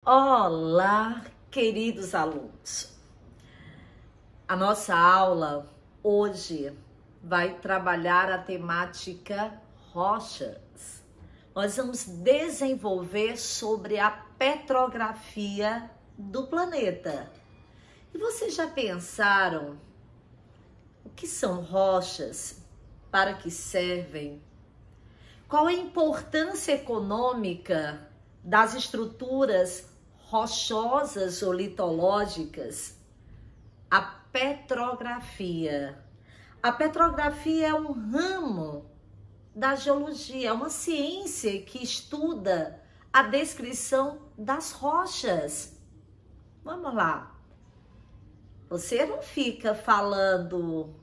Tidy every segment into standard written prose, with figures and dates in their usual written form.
Olá, queridos alunos. A nossa aula hoje vai trabalhar a temática rochas. Nós vamos desenvolver sobre a petrografia do planeta. E vocês já pensaram o que são rochas? Para que servem? Qual a importância econômica das estruturas rochosas ou litológicas? A petrografia. A petrografia é um ramo da geologia, é uma ciência que estuda a descrição das rochas. Vamos lá. Você não fica falando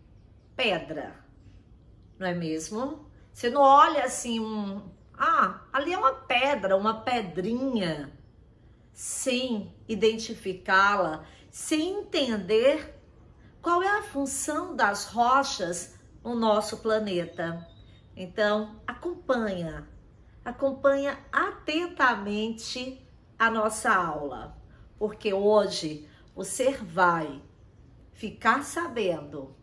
pedra, não é mesmo? Você não olha assim, ali é uma pedra, uma pedrinha, sem identificá-la, sem entender qual é a função das rochas no nosso planeta. Então, acompanha atentamente a nossa aula, porque hoje você vai ficar sabendo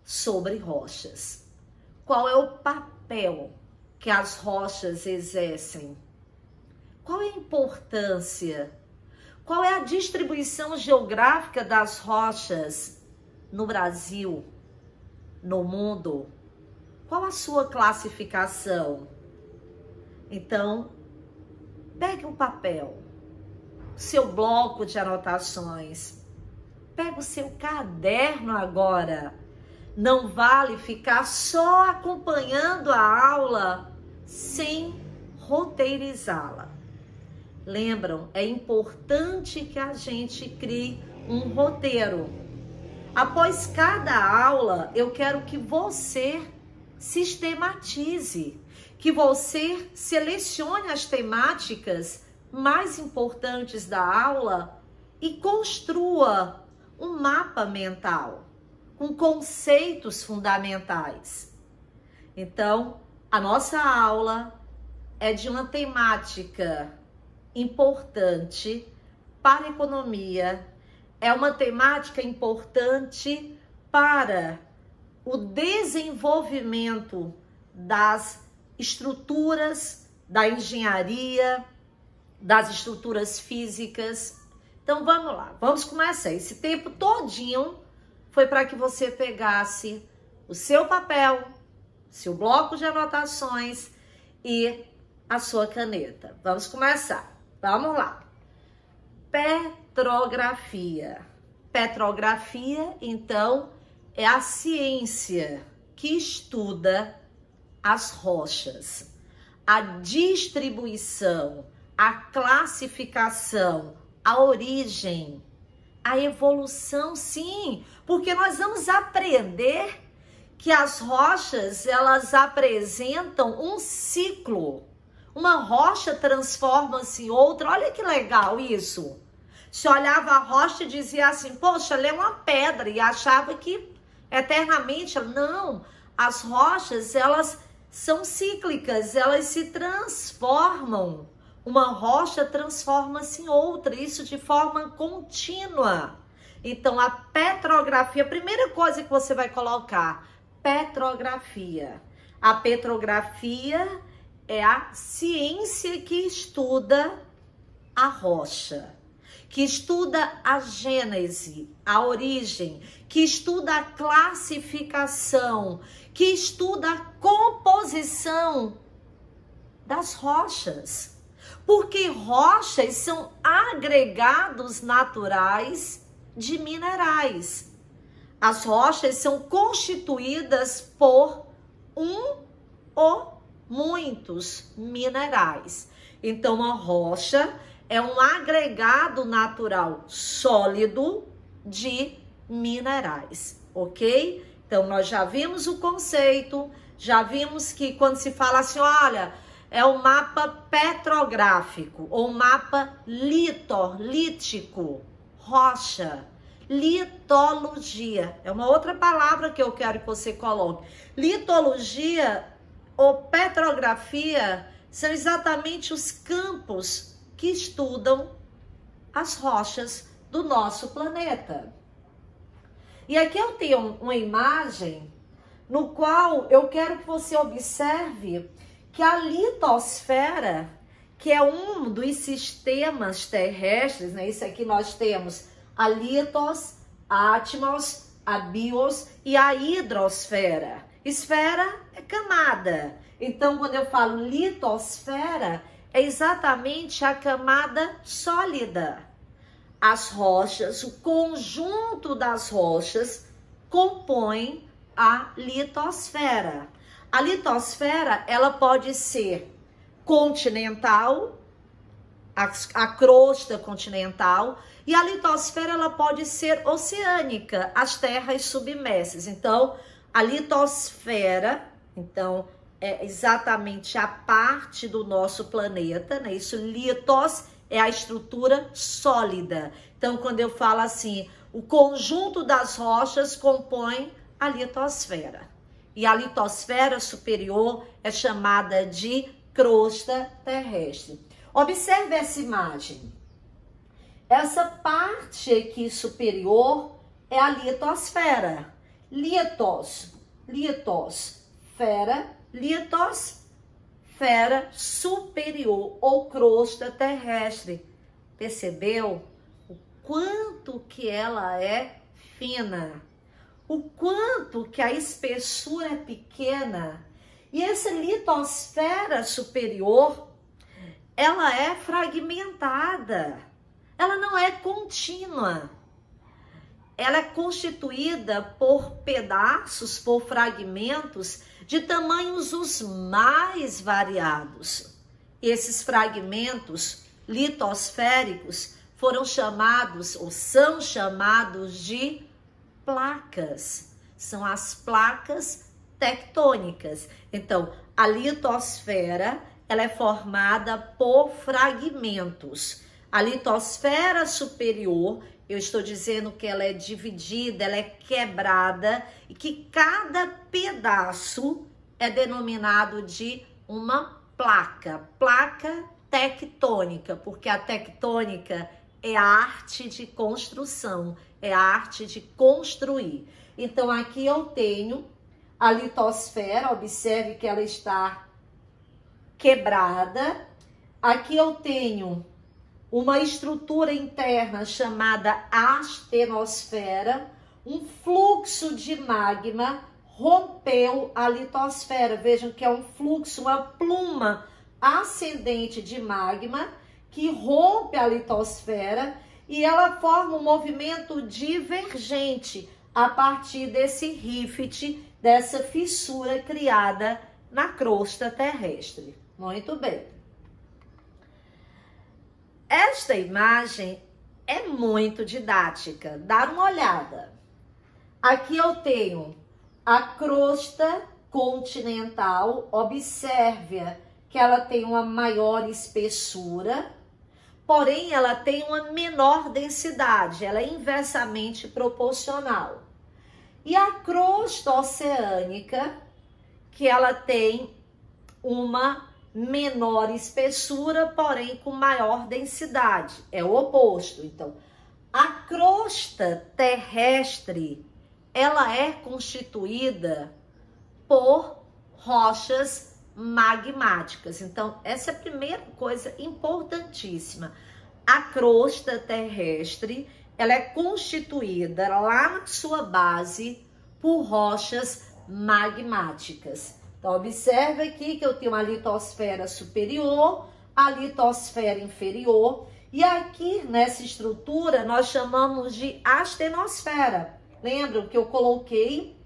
sobre rochas. Qual é o papel que as rochas exercem? Qual é a importância? Qual é a distribuição geográfica das rochas no Brasil, no mundo? Qual a sua classificação? Então, pegue um papel, seu bloco de anotações, pega o seu caderno agora. Não vale ficar só acompanhando a aula sem roteirizá-la. Lembram? É importante que a gente crie um roteiro. Após cada aula, eu quero que você sistematize, que você selecione as temáticas mais importantes da aula e construa um mapa mental com conceitos fundamentais. Então, a nossa aula é de uma temática importante para a economia, é uma temática importante para o desenvolvimento das estruturas da engenharia, das estruturas físicas. Então, vamos lá, vamos começar. Esse tempo todinho foi para que você pegasse o seu papel, seu bloco de anotações e a sua caneta. Vamos começar. Vamos lá. Petrografia. Petrografia, então, é a ciência que estuda as rochas, a distribuição, a classificação, a origem, a evolução, sim, porque nós vamos aprender que as rochas, elas apresentam um ciclo. Uma rocha transforma-se em outra. Olha que legal isso. Se olhava a rocha e dizia assim, poxa, ela é uma pedra, e achava que eternamente, não. As rochas, elas são cíclicas, elas se transformam. Uma rocha transforma-se em outra, isso de forma contínua. Então, a petrografia, a primeira coisa que você vai colocar, petrografia. A petrografia é a ciência que estuda a rocha, que estuda a gênese, a origem, que estuda a classificação, que estuda a composição das rochas. Porque rochas são agregados naturais de minerais. As rochas são constituídas por um ou muitos minerais. Então, a rocha é um agregado natural sólido de minerais, ok? Então, nós já vimos o conceito, já vimos que quando se fala assim, olha, é o mapa petrográfico ou mapa lítico, rocha, litologia. É uma outra palavra que eu quero que você coloque. Litologia ou petrografia são exatamente os campos que estudam as rochas do nosso planeta. E aqui eu tenho uma imagem no qual eu quero que você observe que a litosfera, que é um dos sistemas terrestres, né? Isso aqui nós temos a litos, a atmos, a bios e a hidrosfera. Esfera é camada. Então, quando eu falo litosfera, é exatamente a camada sólida. As rochas, o conjunto das rochas compõe a litosfera. A litosfera, ela pode ser continental, a crosta continental, e a litosfera ela pode ser oceânica, as terras submersas. Então, a litosfera, então, é exatamente a parte do nosso planeta, né? Isso, litos é a estrutura sólida. Então, quando eu falo assim, o conjunto das rochas compõe a litosfera. E a litosfera superior é chamada de crosta terrestre. Observe essa imagem. Essa parte aqui superior é a litosfera. Litosfera superior ou crosta terrestre. Percebeu o quanto que ela é fina? O quanto que a espessura é pequena? E essa litosfera superior, ela é fragmentada. Ela não é contínua. Ela é constituída por pedaços, por fragmentos de tamanhos os mais variados. Esses fragmentos litosféricos foram chamados, ou são chamados de placas. São as placas tectônicas. Então, a litosfera, ela é formada por fragmentos. A litosfera superior, eu estou dizendo que ela é dividida, ela é quebrada e que cada pedaço é denominado de uma placa tectônica, porque a tectônica é a arte de construção, é a arte de construir. Então, aqui eu tenho a litosfera, observe que ela está quebrada. Aqui eu tenho uma estrutura interna chamada astenosfera, um fluxo de magma rompeu a litosfera. Vejam que é um fluxo, uma pluma ascendente de magma que rompe a litosfera e ela forma um movimento divergente a partir desse rift, dessa fissura criada na crosta terrestre. Muito bem. Esta imagem é muito didática. Dá uma olhada. Aqui eu tenho a crosta continental. Observe que ela tem uma maior espessura, porém ela tem uma menor densidade. Ela é inversamente proporcional. E a crosta oceânica, que ela tem uma menor espessura, porém com maior densidade. É o oposto. Então, a crosta terrestre, ela é constituída por rochas magmáticas. Então, essa é a primeira coisa importantíssima. A crosta terrestre, ela é constituída lá na sua base por rochas magmáticas. Então, observe aqui que eu tenho a litosfera superior, a litosfera inferior, e aqui nessa estrutura nós chamamos de astenosfera. Lembram que eu coloquei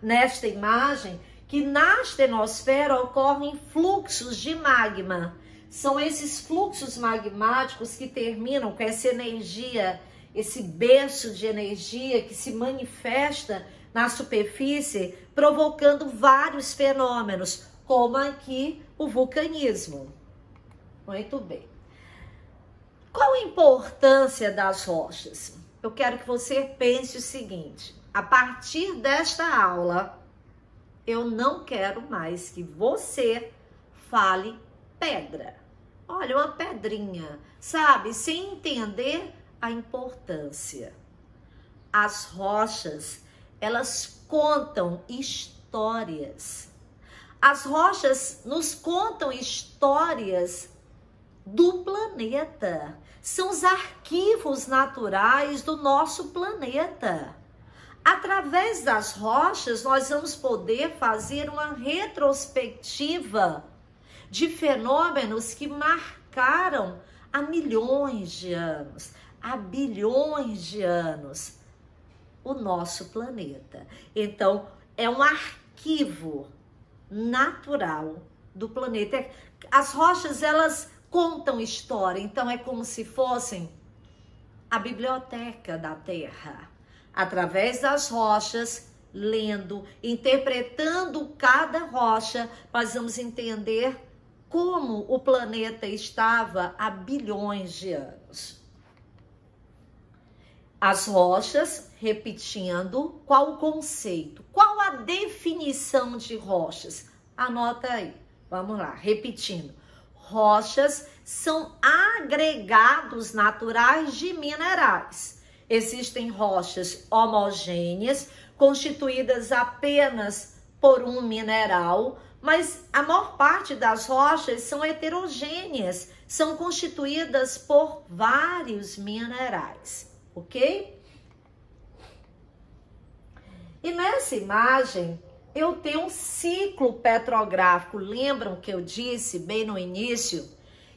nesta imagem que na astenosfera ocorrem fluxos de magma. São esses fluxos magmáticos que terminam com essa energia, esse berço de energia que se manifesta na superfície, provocando vários fenômenos, como aqui o vulcanismo. Muito bem. Qual a importância das rochas? Eu quero que você pense o seguinte: a partir desta aula, eu não quero mais que você fale pedra. Olha, uma pedrinha, sabe? Sem entender a importância. As rochas, elas contam histórias. As rochas nos contam histórias do planeta. São os arquivos naturais do nosso planeta. Através das rochas, nós vamos poder fazer uma retrospectiva de fenômenos que marcaram há milhões de anos, há bilhões de anos, o nosso planeta. Então, é um arquivo natural do planeta. As rochas, elas contam história, então é como se fossem a biblioteca da Terra. Através das rochas, lendo, interpretando cada rocha, nós vamos entender como o planeta estava há bilhões de anos. As rochas, repetindo, qual o conceito? Qual a definição de rochas? Anota aí, vamos lá, repetindo. Rochas são agregados naturais de minerais. Existem rochas homogêneas, constituídas apenas por um mineral, mas a maior parte das rochas são heterogêneas, são constituídas por vários minerais, ok? E nessa imagem, eu tenho um ciclo petrográfico. Lembram que eu disse bem no início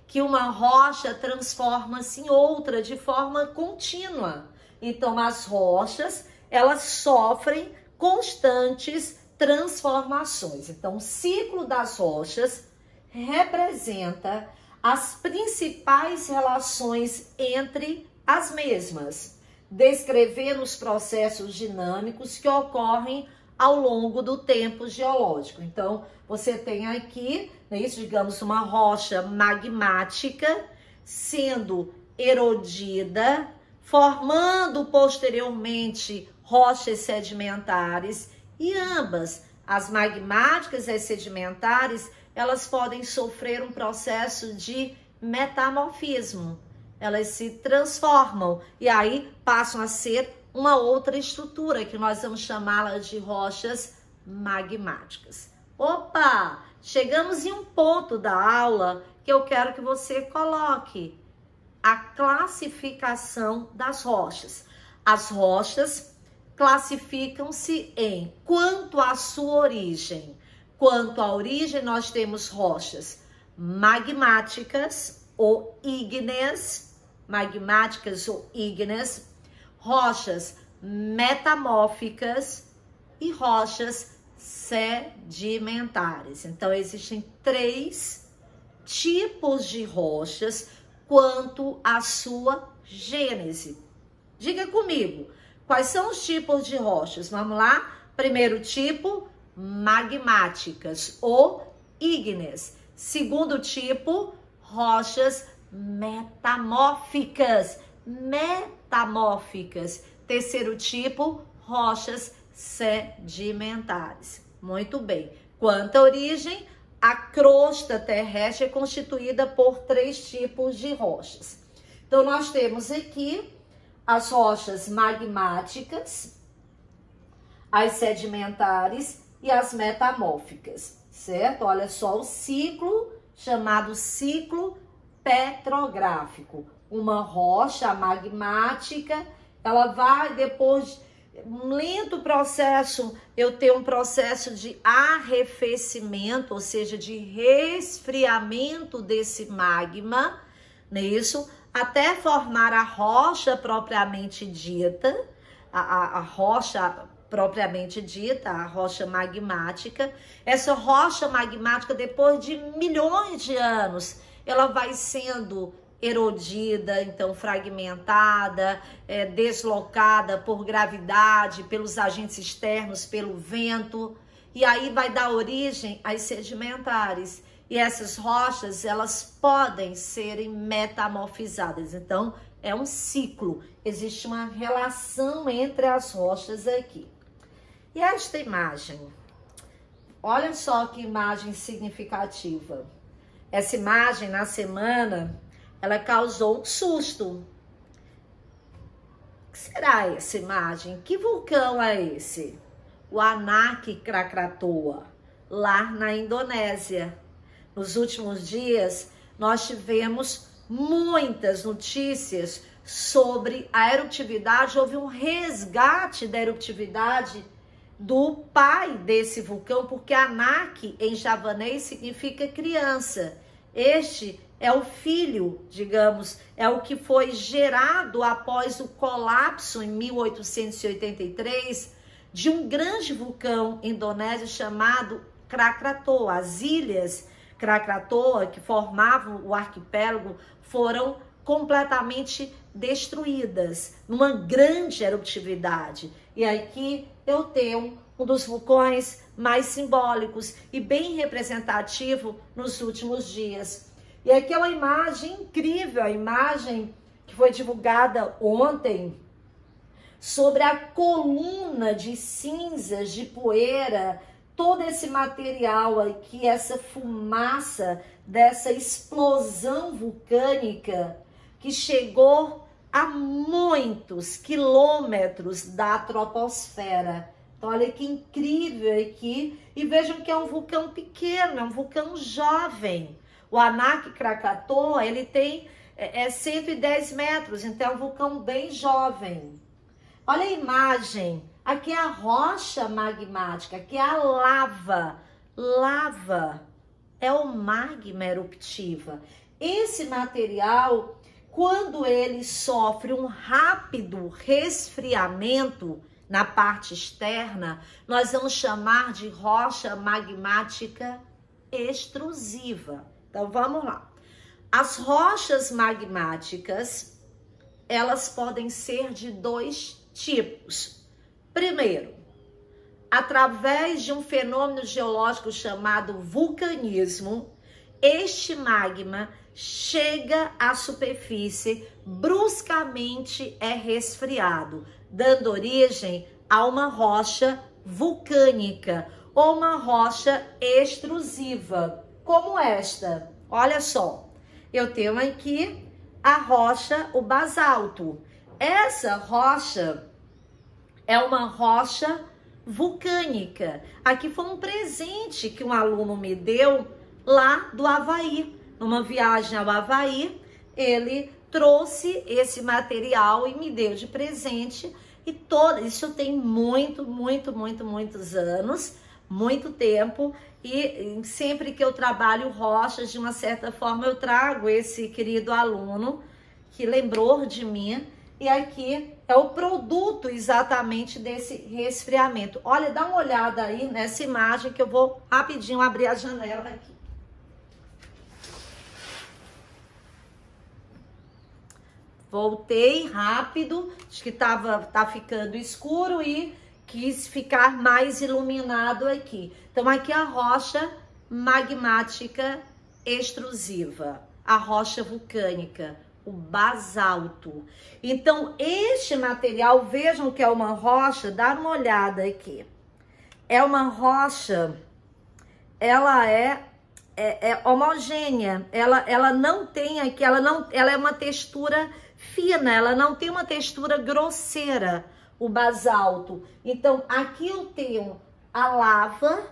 que uma rocha transforma-se em outra de forma contínua. Então, as rochas, elas sofrem constantes transformações. Então, o ciclo das rochas representa as principais relações entre as mesmas, descrevendo os processos dinâmicos que ocorrem ao longo do tempo geológico. Então, você tem aqui, digamos, uma rocha magmática sendo erodida, formando posteriormente rochas sedimentares, e ambas, as magmáticas e as sedimentares, elas podem sofrer um processo de metamorfismo. Elas se transformam e aí passam a ser uma outra estrutura, que nós vamos chamá-la de rochas magmáticas. Opa! Chegamos em um ponto da aula que eu quero que você coloque a classificação das rochas. As rochas classificam-se em quanto à sua origem. Quanto à origem, nós temos rochas magmáticas ou ígneas, rochas metamórficas e rochas sedimentares. Então, existem 3 tipos de rochas quanto à sua gênese. Diga comigo, quais são os tipos de rochas? Vamos lá? Primeiro tipo, magmáticas ou ígneas. Segundo tipo, rochas metamórficas. Terceiro tipo, rochas sedimentares. Muito bem. Quanto à origem, a crosta terrestre é constituída por 3 tipos de rochas. Então, nós temos aqui as rochas magmáticas, as sedimentares e as metamórficas, certo? Olha só o ciclo, chamado ciclo petrográfico. Uma rocha magmática, ela vai depois um lento processo, eu tenho um processo de arrefecimento, ou seja, de resfriamento desse magma, não é isso? Até formar a rocha propriamente dita, a rocha propriamente dita, a rocha magmática. Essa rocha magmática, depois de milhões de anos, ela vai sendo erodida, então fragmentada, deslocada por gravidade, pelos agentes externos, pelo vento, e aí vai dar origem às sedimentares. E essas rochas, elas podem serem metamorfizadas. Então, é um ciclo, existe uma relação entre as rochas aqui. E esta imagem, olha só que imagem significativa. essa imagem na semana, ela causou um susto. O que será essa imagem? Que vulcão é esse? O Anak Krakatoa, lá na Indonésia. Nos últimos dias, nós tivemos muitas notícias sobre a eruptividade. Houve um resgate da eruptividade do pai desse vulcão, porque Anak em javanês significa criança. Este é o filho, digamos, é o que foi gerado após o colapso em 1883 de um grande vulcão indonésio chamado Krakatoa. As ilhas Krakatoa, que formavam o arquipélago, foram completamente destruídas numa grande eruptividade. E aqui eu tenho um dos vulcões mais simbólicos e bem representativo nos últimos dias. E aqui é uma imagem incrível, a imagem que foi divulgada ontem sobre a coluna de cinzas, de poeira, todo esse material aqui, essa fumaça dessa explosão vulcânica que chegou a muitos quilômetros da troposfera. Então, olha que incrível aqui. E vejam que é um vulcão pequeno, é um vulcão jovem. O Anak Krakatoa, ele tem 110 metros, então é um vulcão bem jovem. Olha a imagem. Aqui é a rocha magmática, aqui é a lava. Lava é o magma eruptiva. Esse material, quando ele sofre um rápido resfriamento na parte externa, nós vamos chamar de rocha magmática extrusiva. Então, vamos lá. As rochas magmáticas, elas podem ser de dois tipos. Primeiro, através de um fenômeno geológico chamado vulcanismo, este magma chega à superfície, bruscamente é resfriado, dando origem a uma rocha vulcânica ou uma rocha extrusiva, como esta. Olha só, eu tenho aqui a rocha, o basalto. Essa rocha é uma rocha vulcânica. Aqui foi um presente que um aluno me deu lá do Havaí. Numa viagem ao Havaí, ele trouxe esse material e me deu de presente. E isso tem muitos anos, muito tempo. E sempre que eu trabalho rochas, de uma certa forma, eu trago esse querido aluno que lembrou de mim. E aqui é o produto exatamente desse resfriamento. Olha, dá uma olhada aí nessa imagem que eu vou rapidinho abrir a janela aqui. Voltei rápido, acho que tá ficando escuro e quis ficar mais iluminado aqui. Então, aqui a rocha magmática extrusiva, a rocha vulcânica, o basalto. Então, este material, vejam que é uma rocha, dá uma olhada aqui. É uma rocha, ela é homogênea, ela não tem aqui, ela é uma textura fina, ela não tem uma textura grosseira, o basalto. Então, aqui eu tenho a lava,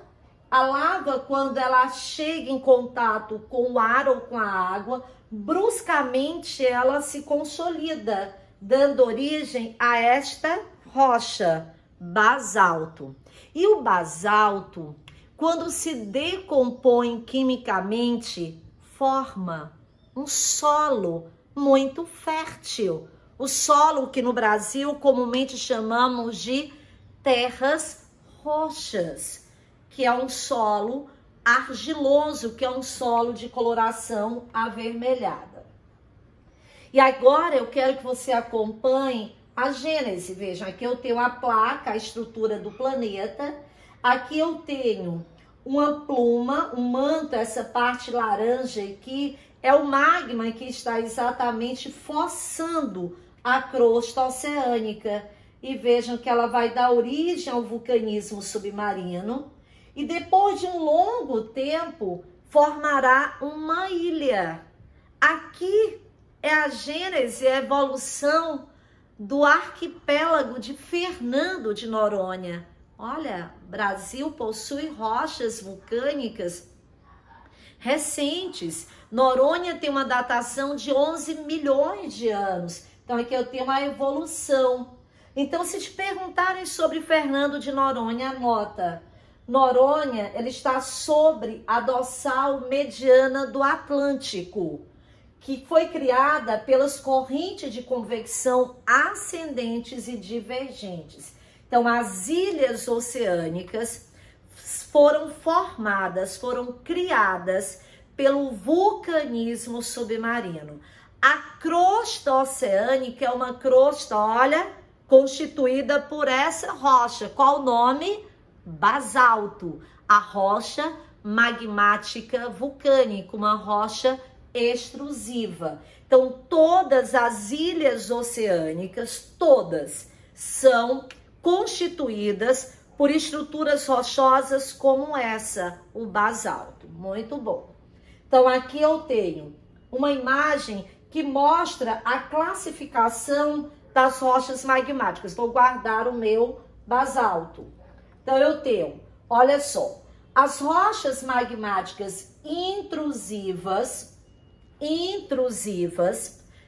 quando ela chega em contato com o ar ou com a água, bruscamente ela se consolida, dando origem a esta rocha, basalto. E o basalto, quando se decompõe quimicamente, forma um solo muito fértil. O solo que no Brasil comumente chamamos de terras roxas, que é um solo argiloso, que é um solo de coloração avermelhada. E agora eu quero que você acompanhe a Gênese. Vejam, aqui eu tenho a placa, a estrutura do planeta. Aqui eu tenho uma pluma, um manto, essa parte laranja aqui é o magma que está exatamente forçando a crosta oceânica. E vejam que ela vai dar origem ao vulcanismo submarino. E depois de um longo tempo, formará uma ilha. Aqui é a gênese, a evolução do arquipélago de Fernando de Noronha. Olha, Brasil possui rochas vulcânicas recentes. Noronha tem uma datação de 11 milhões de anos. Então aqui eu tenho uma evolução. Então, se te perguntarem sobre Fernando de Noronha, anota. Noronha, ela está sobre a dorsal mediana do Atlântico, que foi criada pelas correntes de convecção ascendentes e divergentes. Então, as ilhas oceânicas foram formadas, foram criadas pelo vulcanismo submarino. A crosta oceânica é uma crosta, olha, constituída por essa rocha. Qual o nome? Basalto. A rocha magmática vulcânica, uma rocha extrusiva. Então, todas as ilhas oceânicas, todas, são constituídas por estruturas rochosas como essa, o basalto. Muito bom. Então, aqui eu tenho uma imagem que mostra a classificação das rochas magmáticas. Vou guardar o meu basalto. Então, eu tenho, olha só, as rochas magmáticas intrusivas.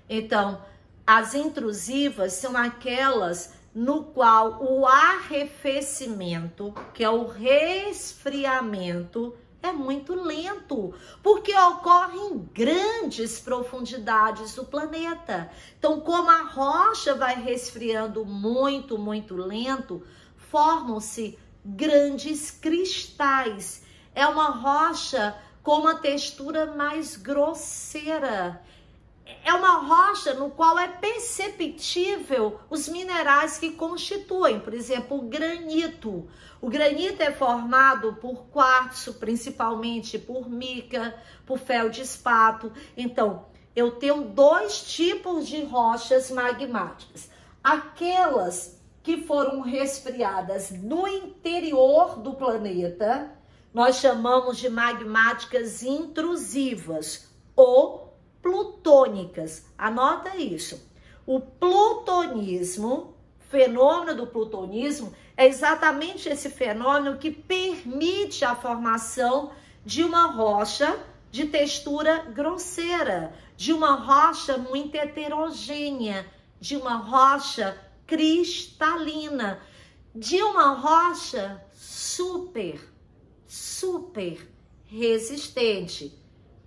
Então, as intrusivas são aquelas no qual o arrefecimento, que é o resfriamento, é muito lento, porque ocorre em grandes profundidades do planeta. Então, como a rocha vai resfriando muito, muito lento, formam-se grandes cristais. É uma rocha com uma textura mais grosseira. É uma rocha no qual é perceptível os minerais que constituem, por exemplo, o granito. O granito é formado por quartzo, principalmente por mica, por feldespato. Então, eu tenho dois tipos de rochas magmáticas. Aquelas que foram resfriadas no interior do planeta, nós chamamos de magmáticas intrusivas ou plutônicas. Anota isso. O plutonismo, fenômeno do plutonismo, é exatamente esse fenômeno que permite a formação de uma rocha de textura grosseira, de uma rocha muito heterogênea, de uma rocha cristalina, de uma rocha super resistente.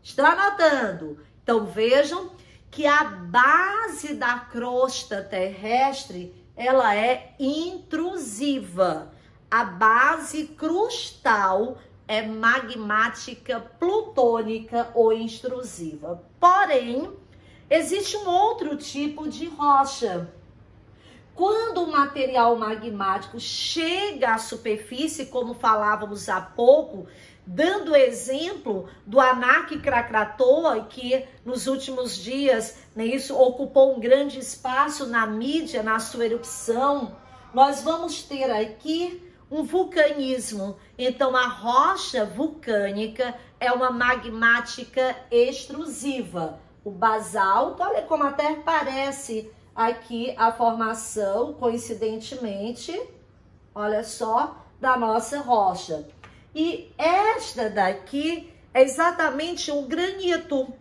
Está anotando? Então vejam que a base da crosta terrestre, ela é intrusiva. A base crustal é magmática plutônica ou intrusiva. Porém, existe um outro tipo de rocha. Quando o material magmático chega à superfície, como falávamos há pouco, dando exemplo do Anak Krakatoa, que nos últimos dias, né, isso ocupou um grande espaço na mídia, na sua erupção, nós vamos ter aqui um vulcanismo. Então, a rocha vulcânica é uma magmática extrusiva. O basalto, olha como até parece aqui a formação, coincidentemente, olha só, da nossa rocha. E esta daqui é exatamente um granito,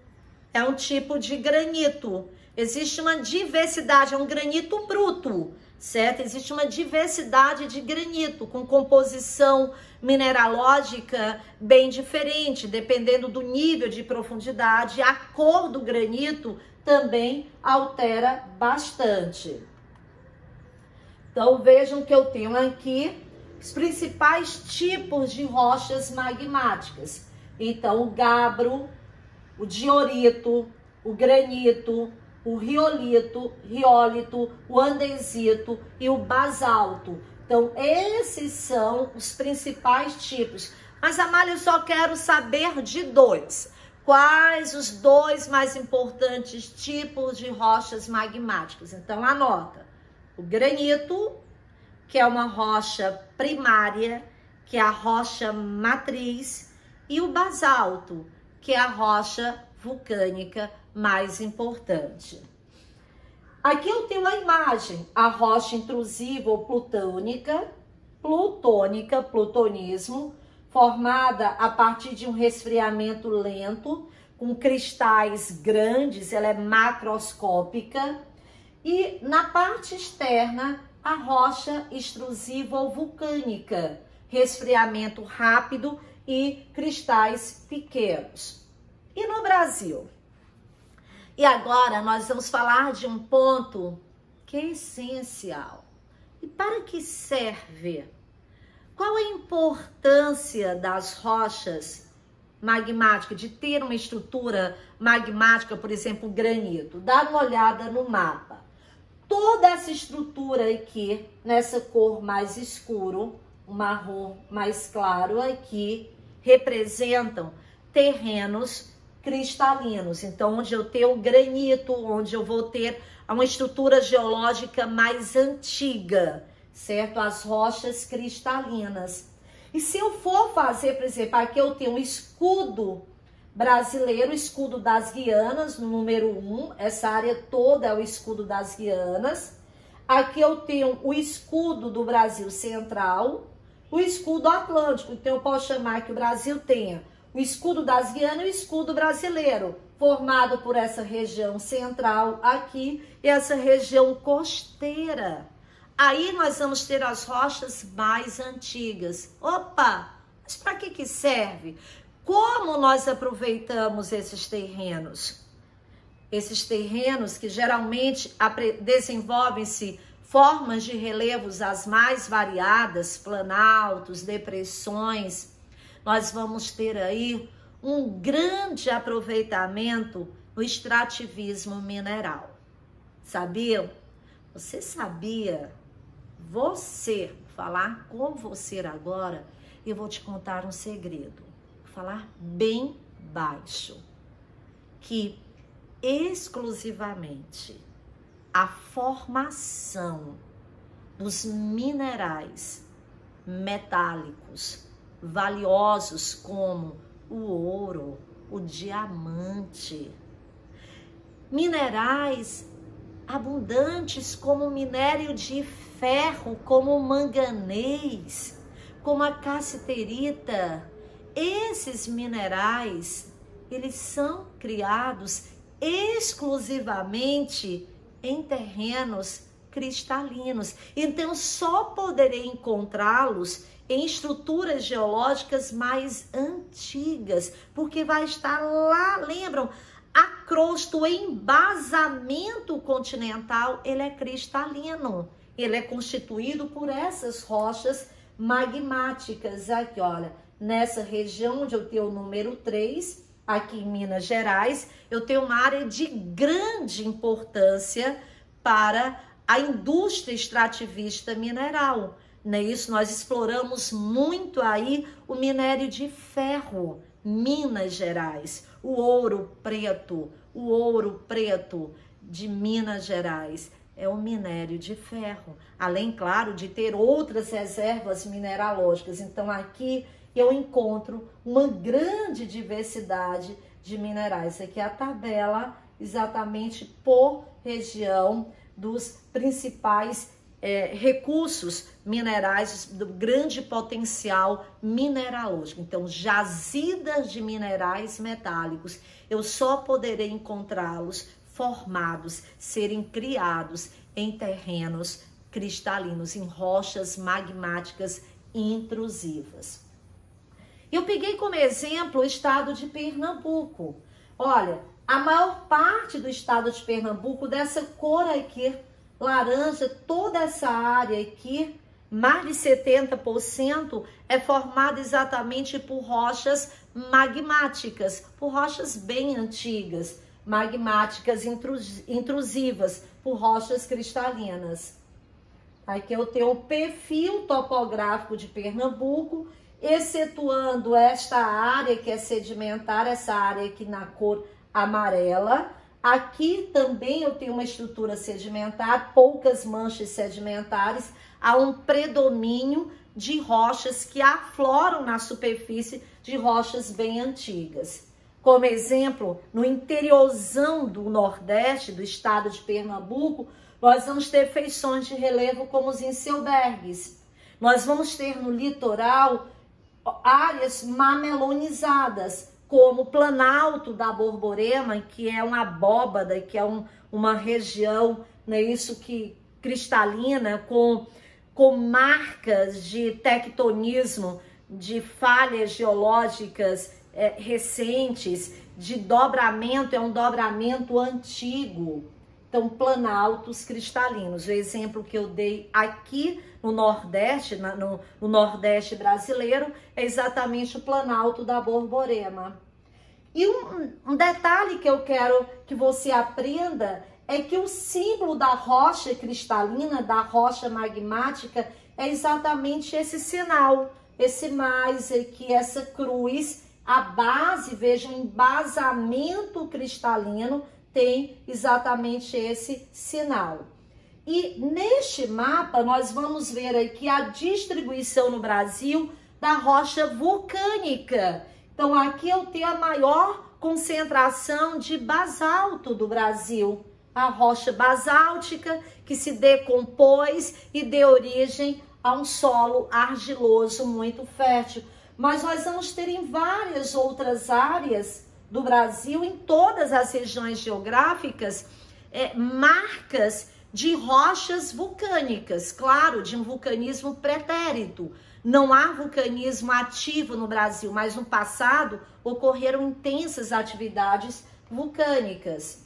é um tipo de granito. Existe uma diversidade, é um granito bruto, certo? Existe uma diversidade de granito, com composição mineralógica bem diferente, dependendo do nível de profundidade. A cor do granito também altera bastante. Então, vejam que eu tenho aqui os principais tipos de rochas magmáticas. Então, o gabbro, o diorito, o granito, o riólito, o andesito e o basalto. Então, esses são os principais tipos. Mas, Amália, eu só quero saber de dois. Quais os dois mais importantes tipos de rochas magmáticas? Então, anota. O granito, que é uma rocha primária, que é a rocha matriz, e o basalto, que é a rocha vulcânica mais importante. Aqui eu tenho a imagem, a rocha intrusiva ou plutonismo, formada a partir de um resfriamento lento, com cristais grandes, ela é macroscópica. E na parte externa, a rocha extrusiva ou vulcânica, resfriamento rápido e cristais pequenos. E no Brasil? E agora nós vamos falar de um ponto que é essencial. E para que serve? Qual a importância das rochas magmáticas, de ter uma estrutura magmática, por exemplo, granito? Dá uma olhada no mapa. Toda essa estrutura aqui, nessa cor mais escuro, o marrom mais claro aqui, representam terrenos cristalinos. Então, onde eu tenho granito, onde eu vou ter uma estrutura geológica mais antiga, certo? As rochas cristalinas. E se eu for fazer, por exemplo, aqui eu tenho um escudo brasileiro, o escudo das Guianas, no número 1, essa área toda é o escudo das Guianas. Aqui eu tenho o escudo do Brasil Central, o escudo atlântico. Então eu posso chamar que o Brasil tenha o escudo das Guianas e o escudo brasileiro, formado por essa região central aqui e essa região costeira. Aí nós vamos ter as rochas mais antigas. Opa, mas para que serve? Como nós aproveitamos esses terrenos? Esses terrenos que geralmente desenvolvem-se formas de relevos as mais variadas, planaltos, depressões. Nós vamos ter aí um grande aproveitamento no extrativismo mineral. Sabiam? Você sabia? Vou falar com você agora e eu vou te contar um segredo. Vou falar bem baixo. Que exclusivamente a formação dos minerais metálicos valiosos como o ouro, o diamante, minerais abundantes como o minério de ferro, como o manganês, como a cassiterita. Esses minerais, eles são criados exclusivamente em terrenos cristalinos. Então, só poderei encontrá-los em estruturas geológicas mais antigas, porque vai estar lá, lembram? A crosta, o embasamento continental, ele é cristalino. Ele é constituído por essas rochas magmáticas. Aqui, olha, nessa região onde eu tenho o número 3, aqui em Minas Gerais, eu tenho uma área de grande importância para a indústria extrativista mineral. Nisso nós exploramos muito aí o minério de ferro, Minas Gerais, o ouro preto de Minas Gerais é o minério de ferro, além, claro, de ter outras reservas mineralógicas. Então aqui eu encontro uma grande diversidade de minerais. Aqui é a tabela exatamente por região dos principais recursos minerais do grande potencial mineralógico. Então, jazidas de minerais metálicos, eu só poderei encontrá-los formados, serem criados em terrenos cristalinos, em rochas magmáticas intrusivas. Eu peguei como exemplo o estado de Pernambuco. Olha, a maior parte do estado de Pernambuco, dessa cor aqui, laranja, toda essa área aqui, mais de 70% é formada exatamente por rochas magmáticas, por rochas bem antigas, magmáticas intrusivas, por rochas cristalinas. Aqui eu tenho o perfil topográfico de Pernambuco, excetuando esta área que é sedimentar, essa área aqui na cor amarela. Aqui também eu tenho uma estrutura sedimentar, poucas manchas sedimentares, há um predomínio de rochas que afloram na superfície de rochas bem antigas. Como exemplo, no interiorzão do Nordeste, do estado de Pernambuco, nós vamos ter feições de relevo como os Inselbergues. Nós vamos ter no litoral áreas mamelonizadas, como o Planalto da Borborema, que é uma abóbada, que é uma região, né, isso que cristalina, com marcas de tectonismo, de falhas geológicas recentes, de dobramento, é um dobramento antigo. Então, planaltos cristalinos. O exemplo que eu dei aqui no Nordeste, no Nordeste brasileiro, é exatamente o Planalto da Borborema. E um detalhe que eu quero que você aprenda é que o símbolo da rocha cristalina, da rocha magmática, é exatamente esse sinal, esse mais aqui, essa cruz. A base, veja, o embasamento cristalino tem exatamente esse sinal. E neste mapa nós vamos ver aqui a distribuição no Brasil da rocha vulcânica. Então aqui eu tenho a maior concentração de basalto do Brasil. A rocha basáltica que se decompôs e deu origem a um solo argiloso muito fértil. Mas nós vamos ter em várias outras áreas do Brasil, em todas as regiões geográficas, marcas de rochas vulcânicas, claro, de um vulcanismo pretérito. Não há vulcanismo ativo no Brasil, mas no passado ocorreram intensas atividades vulcânicas.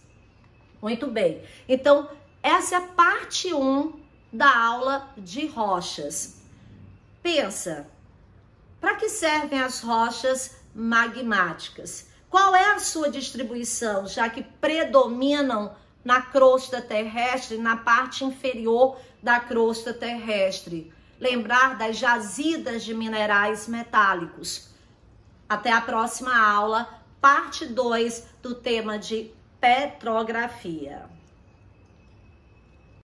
Muito bem. Então, essa é a parte 1 da aula de rochas. Pensa, para que servem as rochas magmáticas? Qual é a sua distribuição, já que predominam na crosta terrestre, na parte inferior da crosta terrestre? Lembrar das jazidas de minerais metálicos. Até a próxima aula, parte 2 do tema de petrografia.